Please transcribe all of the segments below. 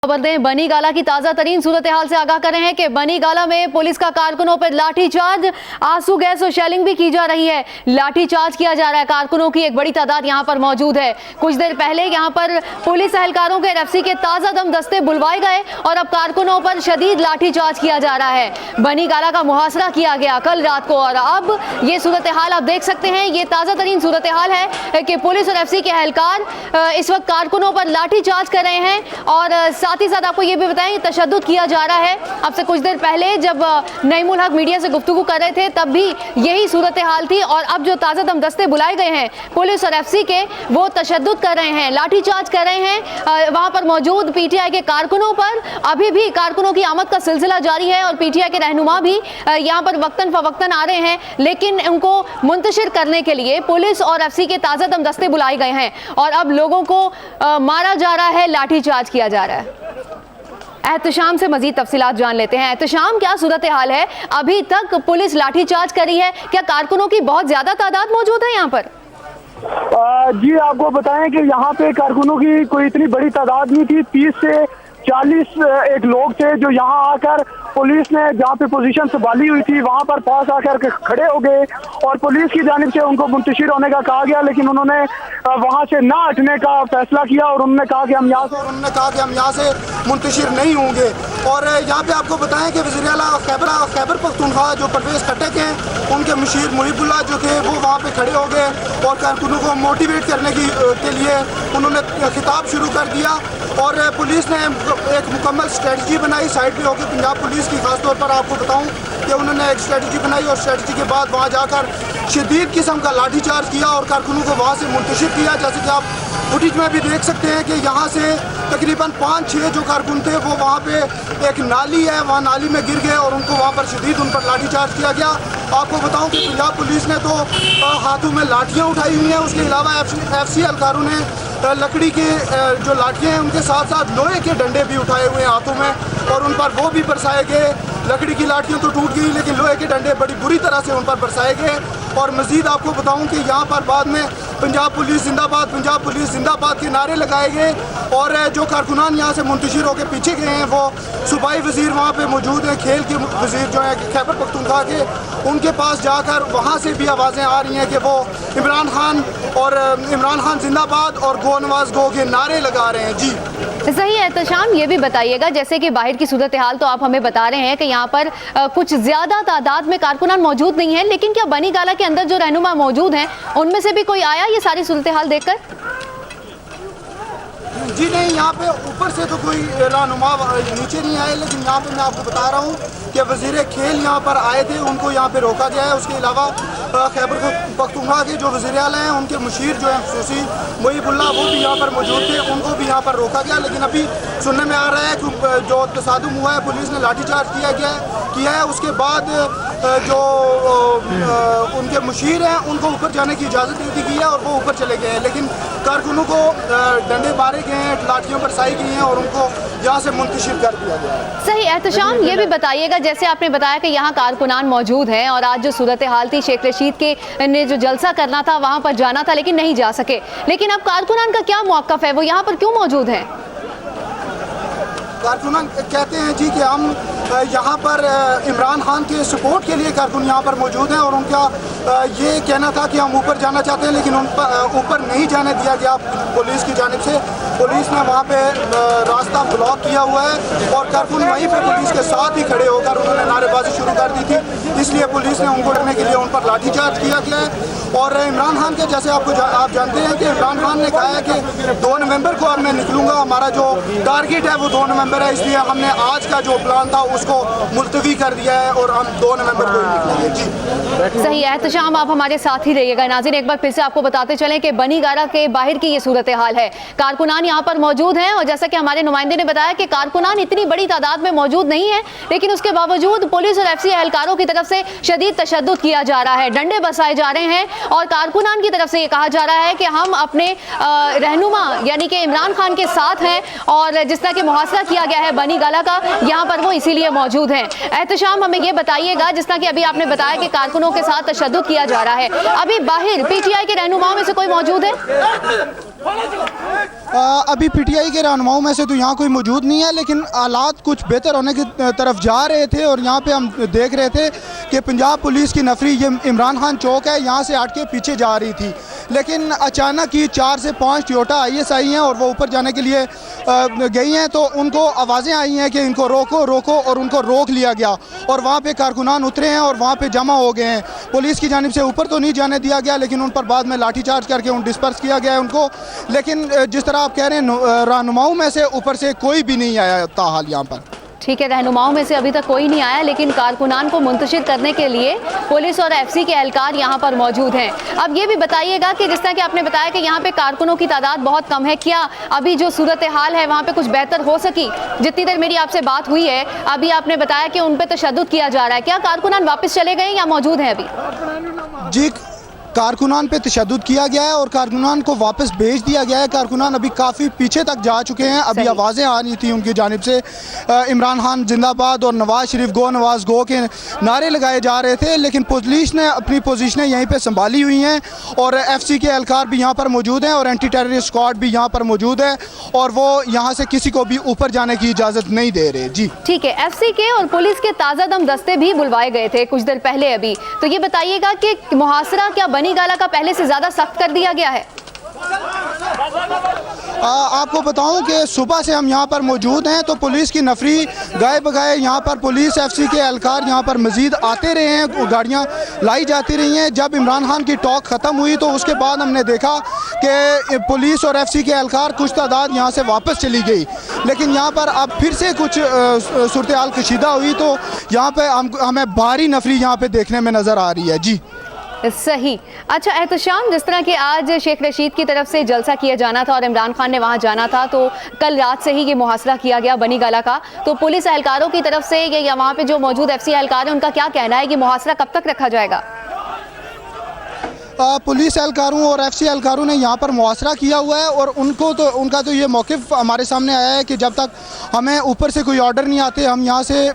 खबर दें, बनी गाला की ताजा तरीन सूरत हाल से आगाह कर रहे हैं कि बनी गाला में पुलिस का कारकुनों पर लाठीचार्ज, आंसू गैस और शेलिंग भी की जा रही है। लाठीचार्ज किया जा रहा है। कारकुनों की एक बड़ी तादाद यहां पर मौजूद है। कुछ देर पहले यहां पर पुलिस एहलकारों के RFC के ताजा दम दस्ते बुलवाए गए और अब कारकुनों पर शदीद लाठीचार्ज किया जा रहा है। बनी गाला का मुहासरा किया गया कल रात को और अब ये सूरत हाल आप देख सकते हैं। ये ताजा तरीन सूरत हाल है कि पुलिस और RFC के एहलकार इस वक्त कारकुनों पर लाठीचार्ज कर रहे हैं और साथ ही साथ आपको ये भी बताएं तशद्दुद किया जा रहा है। अब से कुछ देर पहले जब नईमुल हक मीडिया से गुफ्तगू कर रहे थे तब भी यही सूरत हाल थी और अब जो ताज़ा दम दस्ते बुलाए गए हैं पुलिस और RFC के, वो तशद्दुद कर रहे हैं, लाठीचार्ज कर रहे हैं वहां पर मौजूद PTI के कारकुनों पर। अभी भी कारकुनों की आमद का सिलसिला जारी है और PTI के रहनुमा भी यहाँ पर वक्तन फवक्तन आ रहे हैं, लेकिन उनको मुंतशिर करने के लिए पुलिस और RFC के ताज़ा दम दस्ते बुलाए गए हैं और अब लोगों को मारा जा रहा है, लाठीचार्ज किया जा रहा है। एहतशाम से मजीद तफसीलात जान लेते हैं। एहतशाम, क्या सूरत हाल है? अभी तक पुलिस लाठीचार्ज कर रही है, क्या कारकुनों की बहुत ज्यादा तादाद मौजूद है यहाँ पर? जी आपको बताएं कि यहाँ पे कारकुनों की कोई इतनी बड़ी तादाद नहीं थी। 30 से 40 एक लोग थे जो यहाँ आकर पुलिस ने जहाँ पे पोजीशन संभाली हुई थी वहाँ पर पास आकर खड़े हो गए और पुलिस की जानिब से उनको मुंतशिर होने का कहा गया, लेकिन उन्होंने वहाँ से ना हटने का फैसला किया और उन्होंने कहा कि हम यहाँ से मुंतशिर नहीं होंगे। और यहाँ पे आपको बताएं कि वज़ीर आला खैबर पख्तूनख्वा जो परवेज़ खट्टक हैं, उनके मुशीर मुहिबुल्लाह जो थे वो वहाँ पे खड़े हो गए और कारकुनों को मोटिवेट करने के लिए उन्होंने खिताब शुरू कर दिया और पुलिस ने एक मुकम्मल स्ट्रेटजी बनाई साइड पे होकर। पंजाब पुलिस की खास तौर पर आपको बताऊं कि उन्होंने एक स्ट्रेटजी बनाई और स्ट्रेटजी के बाद वहां जाकर शदीद किस्म का लाठीचार्ज किया और कारकुनों को वहां से मुंतशिर किया। जैसे कि आप फुटेज में भी देख सकते हैं कि यहाँ से तकरीबन 5-6 जो कारकुन थे वो वहाँ पे एक नाली है, वहाँ नाली में गिर गए और उनको वहाँ पर शदीद उन पर लाठीचार्ज किया गया। आपको बताऊं कि पंजाब पुलिस ने तो हाथों में लाठियाँ उठाई हुई हैं, उसके अलावा FC एहलकारों ने लकड़ी के जो लाठियाँ हैं उनके साथ साथ लोहे के डंडे भी उठाए हुए हैं हाथों में और उन पर वो भी बरसाए गए। लकड़ी की लाठियाँ तो टूट गई लेकिन लोहे के डंडे बड़ी बुरी तरह से उन पर बरसाए गए। और मज़ीद आपको बताऊं कि यहाँ पर बाद में पंजाब पुलिस जिंदाबाद के नारे लगाए गए और जो कारकुनान यहाँ से मुंतशिर होकर पीछे गए हैं वो सूबाई वज़ीर वहाँ पे मौजूद हैं, खेल के वज़ीर जो है खैबर पख्तूनख्वा के, उनके पास जाकर वहाँ से भी आवाज़ें आ रही हैं कि वो इमरान खान जिंदाबाद और गो नवाज गो के नारे लगा रहे हैं। जी सही है। एहतशाम, ये भी बताइएगा जैसे कि बाहर की सूरत हाल तो आप हमें बता रहे हैं कि यहाँ पर कुछ ज्यादा तादाद में कारकुनान मौजूद नहीं है, लेकिन क्या बनी गाला के अंदर जो रहनुमा मौजूद हैं उनमें से भी कोई आया ये सारी सूरत हाल देखकर? जी नहीं, यहाँ पे ऊपर से तो कोई रहनुमा नीचे नहीं आए, लेकिन यहाँ पे मैं आपको बता रहा हूँ कि वज़ीर खेल यहाँ पर आए थे, उनको यहाँ पे रोका गया है। उसके अलावा खैबर पख्तूनख्वा के जो वज़ीर आला हैं उनके मुशीर जो हैं खुसूसी मुहिबुल्लाह वो भी यहाँ पर मौजूद थे, उनको भी यहाँ पर रोका गया। लेकिन अभी सुनने में आ रहा है कि जो तसादुम हुआ है पुलिस ने लाठीचार्ज किया है उसके बाद जो उनके मुशीर हैं उनको ऊपर जाने की इजाज़त दे दी गई है और वो ऊपर चले गए हैं, लेकिन कारकुनों को डंडे मारे गए हैं, लाठियों पर साई गई हैं और उनको यहाँ से मुंतशिर कर दिया गया है। सही। एहतशाम, ये भी बताइएगा जैसे आपने बताया कि यहाँ कारकुनान मौजूद हैं और आज जो सूरत हाल थी, शेख रशीद के ने जो जलसा करना था वहाँ पर जाना था लेकिन नहीं जा सके, लेकिन अब कारकुनान का क्या मौक़िफ़ है, वो यहाँ पर क्यों मौजूद हैं? कारकुनान कहते हैं जी कि हम यहाँ पर इमरान खान के सपोर्ट के लिए कारकुन यहाँ पर मौजूद हैं और उनका ये कहना था कि हम ऊपर जाना चाहते हैं, लेकिन उन पर ऊपर नहीं जाने दिया गया पुलिस की जानिब से। पुलिस ने वहाँ पे रास्ता ब्लॉक किया हुआ है और कारकुन वहीं पे पुलिस के साथ ही खड़े होकर उन्होंने नारेबाजी शुरू कर दी थी, इसलिए पुलिस ने उनको रोकने के लिए उन पर लाठीचार्ज किया गया है। और इमरान खान के जैसे आप जानते हैं कि इमरान खान ने कहा है कि 2 नवंबर को अब मैं निकलूँगा, हमारा जो टारगेट है वो 2 नवंबर है, इसलिए हमने आज का जो प्लान था उसको मुलतवी कर दिया है और हम 2 नवंबर को ही निकलेंगे। जी सही है। एहतशाम, आप हमारे साथ ही रहिएगा। नाज़रीन, एक बार फिर से आपको बताते चलें कि बनी गाला के बाहर की ये सूरत हाल है। कारकुनान यहाँ पर मौजूद हैं और जैसा कि हमारे नुमाइंदे ने बताया कि कारकुनान इतनी बड़ी तादाद में मौजूद नहीं है, लेकिन उसके बावजूद पुलिस और FC एहलकारों की तरफ से शदीद तशद्दुद किया जा रहा है, डंडे बरसाए जा रहे हैं और कारकुनान की तरफ से ये कहा जा रहा है कि हम अपने रहनुमा यानी कि इमरान खान के साथ हैं और जिस तरह के मुहासरा किया गया है बनी गाला का, यहाँ पर वो इसीलिए मौजूद हैं। एहतशाम, हमें ये बताइएगा जिस तरह कि अभी आपने बताया कि कारकुनों के साथ तशद्दुद किया जा रहा है, अभी बाहर PTI के रहनुमाओं में से कोई मौजूद है? अभी पीटीआई के रहनुमाओं में से तो यहाँ कोई मौजूद नहीं है, लेकिन हालात कुछ बेहतर होने की तरफ जा रहे थे और यहाँ पे हम देख रहे थे कि पंजाब पुलिस की नफरी, ये इमरान खान चौक है, यहाँ से हट के पीछे जा रही थी, लेकिन अचानक ही 4 से 5 टोयोटा IS आई हैं और वो ऊपर जाने के लिए गई हैं, तो उनको आवाज़ें आई हैं कि इनको रोको रोको, और उनको रोक लिया गया और वहाँ पे कारकुनान उतरे हैं और वहाँ पे जमा हो गए हैं। पुलिस की जानिब से ऊपर तो नहीं जाने दिया गया, लेकिन उन पर बाद में लाठीचार्ज करके उन डिस्पर्स किया गया है उनको। लेकिन जिस तरह आप कह रहे हैं, रहनुमाओं में से ऊपर से कोई भी नहीं आया ताहाल यहाँ पर। ठीक है, रहनुमाओं में से अभी तक कोई नहीं आया, लेकिन कारकुनान को मुंतशिर करने के लिए पुलिस और FC के एहलकार यहाँ पर मौजूद हैं। अब ये भी बताइएगा कि जिस तरह कि आपने बताया कि यहाँ पे कारकुनों की तादाद बहुत कम है, क्या अभी जो सूरत हाल है वहाँ पे कुछ बेहतर हो सकी? जितनी देर मेरी आपसे बात हुई है, अभी आपने बताया कि उन पर तशद्दुद किया जा रहा है, क्या कारकुनान वापस चले गए या मौजूद हैं अभी? जी, कारकुनान पे तशद्दुद किया गया है और कारकुनान को वापस भेज दिया गया है। कारकुनान अभी काफ़ी पीछे तक जा चुके हैं। अभी आवाज़ें आ रही थी उनकी जानिब से, इमरान खान जिंदाबाद और नवाज शरीफ गो, नवाज गो के नारे लगाए जा रहे थे, लेकिन पुलिस ने अपनी पोजीशनें यहीं पे संभाली हुई हैं और FC के एहलकार भी यहाँ पर मौजूद हैं और एंटी टेररिस्ट स्क्वाड भी यहाँ पर मौजूद है और वो यहाँ से किसी को भी ऊपर जाने की इजाज़त नहीं दे रहे। जी ठीक है, FC के और पुलिस के ताज़ा दम दस्ते भी बुलवाए गए थे कुछ देर पहले अभी, तो ये बताइएगा कि मुहासरा क्या बनी गाला का पहले से ज़्यादा सख्त कर दिया गया है? आपको बताऊं कि सुबह से हम यहाँ पर मौजूद हैं, तो पुलिस की नफरी गाए बगाए यहाँ पर पुलिस FC के एहलकार यहाँ पर मज़ीद आते रहे हैं, गाड़ियाँ लाई जाती रही हैं। जब इमरान खान की टॉक ख़त्म हुई तो उसके बाद हमने देखा कि पुलिस और FC के एहलकार कुछ तादाद यहाँ से वापस चली गई, लेकिन यहाँ पर अब फिर से कुछ सूरत हाल कशीदा हुई, तो यहाँ पर हमें भारी नफरी यहाँ पर देखने में नज़र आ रही है। जी सही। अच्छा एहतशाम, जिस तरह कि आज शेख रशीद की तरफ से जलसा किया जाना था और इमरान खान ने वहां जाना था, तो कल रात से ही ये मुहासरा किया गया बनी गाला का, तो पुलिस एहलकारों की तरफ से या वहां पे जो मौजूद FC एहलकार है उनका क्या कहना है कि मुहासरा कब तक रखा जाएगा? पुलिस एहलकारों और FC एहलकारों ने यहाँ पर मुआसरा किया हुआ है और उनका तो ये मौक़िफ़ हमारे सामने आया है कि जब तक हमें ऊपर से कोई ऑर्डर नहीं आते हम यहाँ से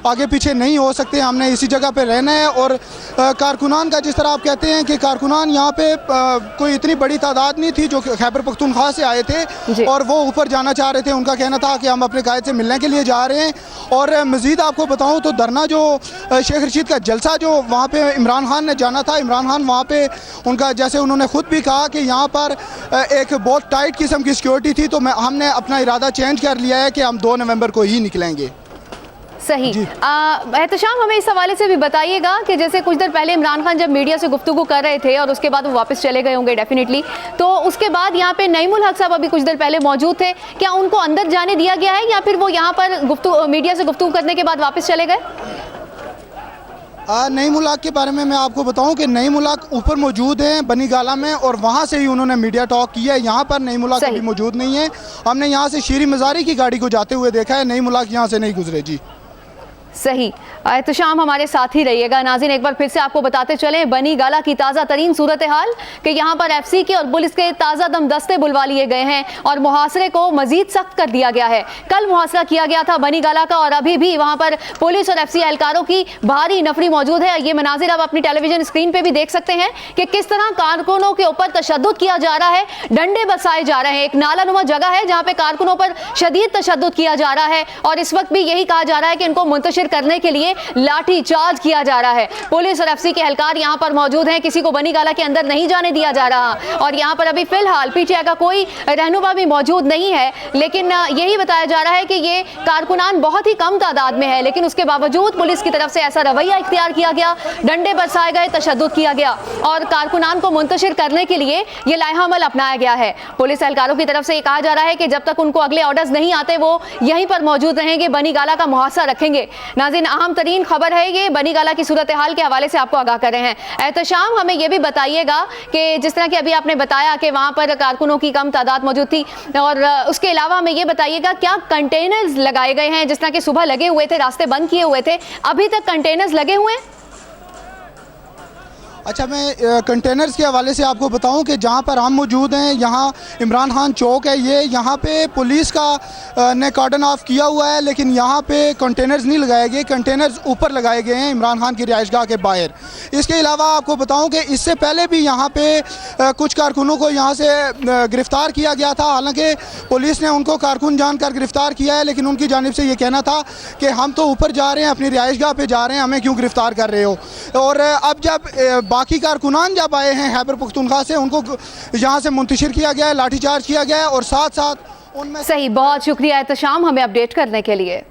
आगे पीछे नहीं हो सकते, हमने इसी जगह पे रहना है। और कारकुनान का जिस तरह आप कहते हैं कि कारकुनान यहाँ पे कोई इतनी बड़ी तादाद नहीं थी जो खैबर पख्तूनख्वा से आए थे और वो ऊपर जाना चाह रहे थे। उनका कहना था कि हम अपने कायद से मिलने के लिए जा रहे हैं। और मज़ीद आपको बताऊँ तो धरना जो शेख रशीद का जलसा जो वहाँ पर इमरान खान ने जाना था, इमरान खान वहाँ पर उनका, जैसे उन्होंने खुद भी कहा कि यहाँ पर एक बहुत टाइट किस्म की सिक्योरिटी थी, तो हमने अपना इरादा चेंज कर लिया है कि हम 2 नवंबर को ही निकलेंगे। सही। एहतशाम, हमें इस हवाले से भी बताइएगा कि जैसे कुछ देर पहले इमरान खान जब मीडिया से गुफ्तगू कर रहे थे और उसके बाद वो वापस चले गए होंगे डेफिनेटली, तो उसके बाद यहाँ पे नईमुल हक साहब अभी कुछ देर पहले मौजूद थे, क्या उनको अंदर जाने दिया गया है या फिर वो यहाँ पर मीडिया से गुफ्तगू करने के बाद वापस चले गए? नईमुल हक के बारे में मैं आपको बताऊं कि नईमुल हक ऊपर मौजूद हैं बनी गाला में और वहां से ही उन्होंने मीडिया टॉक किया है। यहाँ पर नईमुल हक अभी मौजूद नहीं है। हमने यहाँ से शीरी मज़ारी की गाड़ी को जाते हुए देखा है, नईमुल हक यहाँ से नहीं गुजरे। जी सही। एहतशाम, हमारे साथ ही रहिएगा। नाज़रीन, एक बार फिर से आपको बताते चलें बनी गाला की ताज़ा तरीन सूरत हाल कि यहाँ पर FC के और पुलिस के ताज़ा दम दस्ते बुलवा लिए गए हैं और मुहासरे को मजीद सख्त कर दिया गया है। कल मुहासरा किया गया था बनी गाला का और अभी भी वहाँ पर पुलिस और FC एहलकारों की भारी नफरी मौजूद है। ये मनाजिर आप अपनी टेलीविजन स्क्रीन पर भी देख सकते हैं कि किस तरह कारकुनों के ऊपर तशद्दुद किया जा रहा है, डंडे बरसाए जा रहे हैं। एक नालानुमा जगह है जहाँ पे कारकुनों पर शदीद तशद्दुद किया जा रहा है और इस वक्त भी यही कहा जा रहा है कि इनको मुंतशिर करने के लिए लाठी चार्ज किया जा रहा है। पुलिस और FC के एहलकार यहाँ पर मौजूद हैं, किसी को बनी गाला के अंदर नहीं जाने दिया जा रहा और यहाँ पर अभी फिलहाल PTI का कोई रहनुमा भी मौजूद नहीं है। लेकिन यही बताया जा रहा है कि ये कारकुनान बहुत ही कम तादाद में है, लेकिन उसके बावजूद पुलिस की तरफ से ऐसा रवैया इख्तियार किया गया, डंडे बरसाए गए, तशद्दुद किया गया और कारकुनान को मुंतशिर करने के लिए ये लाइहामल अपनाया गया है। पुलिस एहलकारों की तरफ से ये कहा जा रहा है कि जब तक उनको अगले ऑर्डर्स नहीं आते वो यहीं पर मौजूद रहेंगे, बनी गाला का मुहासरा रखेंगे। नाज़रीन, अहम तरीन खबर है ये बनी गाला की सूरत हाल के हवाले से आपको आगाह कर रहे हैं। एहतशाम, हमें यह भी बताइएगा कि जिस तरह कि अभी आपने बताया कि वहाँ पर कारकुनों की कम तादाद मौजूद थी और उसके अलावा हमें ये बताइएगा क्या कंटेनर्स लगाए गए हैं? जिस तरह कि सुबह लगे हुए थे, रास्ते बंद किए हुए थे, अभी तक कंटेनर्स लगे हुए हैं? अच्छा, मैं कंटेनर्स के हवाले से आपको बताऊं कि जहां पर हम मौजूद हैं, यहां इमरान खान चौक है, ये यहां पे पुलिस का ने कॉर्डन ऑफ किया हुआ है, लेकिन यहां पे कंटेनर्स नहीं लगाए गए, कंटेनर्स ऊपर लगाए गए हैं इमरान खान की रिहाइशगाह के बाहर। इसके अलावा आपको बताऊं कि इससे पहले भी यहां पे कुछ कारकुनों को यहां से गिरफ़्तार किया गया था। हालांकि पुलिस ने उनको कारकुन जानकर गिरफ़्तार किया है, लेकिन उनकी जानिब से ये कहना था कि हम तो ऊपर जा रहे हैं, अपनी रिहाइशगाह पे जा रहे हैं, हमें क्यों गिरफ़्तार कर रहे हो। और अब जब बाकी कारकुनान जब आए हैं खैबर पख्तूनख्वा से, उनको यहाँ से मुंतशिर किया गया है, लाठीचार्ज किया गया है और साथ साथ उनमें सही, बहुत शुक्रिया एहतशाम हमें अपडेट करने के लिए।